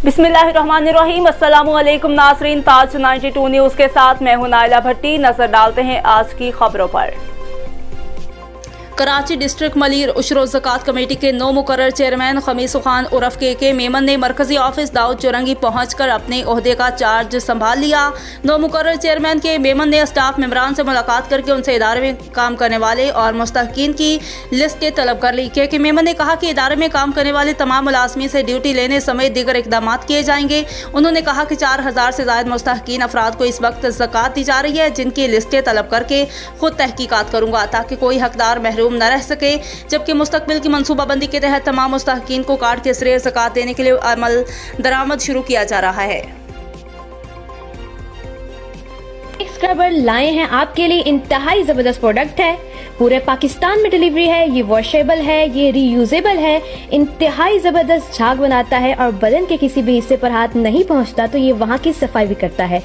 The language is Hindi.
बिस्मिल्लाहिर्रहमानिर्रहीम। अस्सलामुअलैकुम नाज़रीन, ताज 92 न्यूज़ के साथ मैं हूं नाइला भट्टी। नजर डालते हैं आज की खबरों पर। कराची डिस्ट्रिक्ट मलीर उशरो ज़कात कमेटी के नौ मुकर्रर चेयरमैन खमीसु खान उर्फ के मेमन ने मरकजी ऑफिस दाऊद चुरंगी पहुंचकर अपने ओहदे का चार्ज संभाल लिया। नौ मुकर्रर चेयरमैन के मेमन ने स्टाफ मेंबरान से मुलाकात करके उनसे इदारे में काम करने वाले और मुस्तहकीन की लिस्ट तलब कर ली। के मेमन ने कहा कि इदारे में काम करने वाले तमाम मुलाजमीन से ड्यूटी लेने समेत दीगर इकदाम किए जाएंगे। उन्होंने कहा कि 4000 से ज़ायद मुस्तहकीन अफराद को इस वक्त ज़कात दी जा रही है, जिनकी लिस्टें तलब करके खुद तहकीकात करूँगा ताकि कोई हकदार महरूम न रह सके। जबकि मुस्तकबिल की मनसूबाबंदी के तहत तमाम मुस्तहकीन को कार्ड के ज़रिए ज़कात देने के लिए अमल दरामद शुरू किया जा रहा है। स्क्रबर लाए हैं आपके लिए, इंतहाई जबरदस्त प्रोडक्ट है, पूरे पाकिस्तान में डिलीवरी है, ये वॉशेबल है, ये रीयूजेबल है, इंतहाई जबरदस्त झाग बनाता है और बदन के किसी भी हिस्से पर हाथ नहीं पहुंचता तो ये वहाँ की सफाई भी करता है।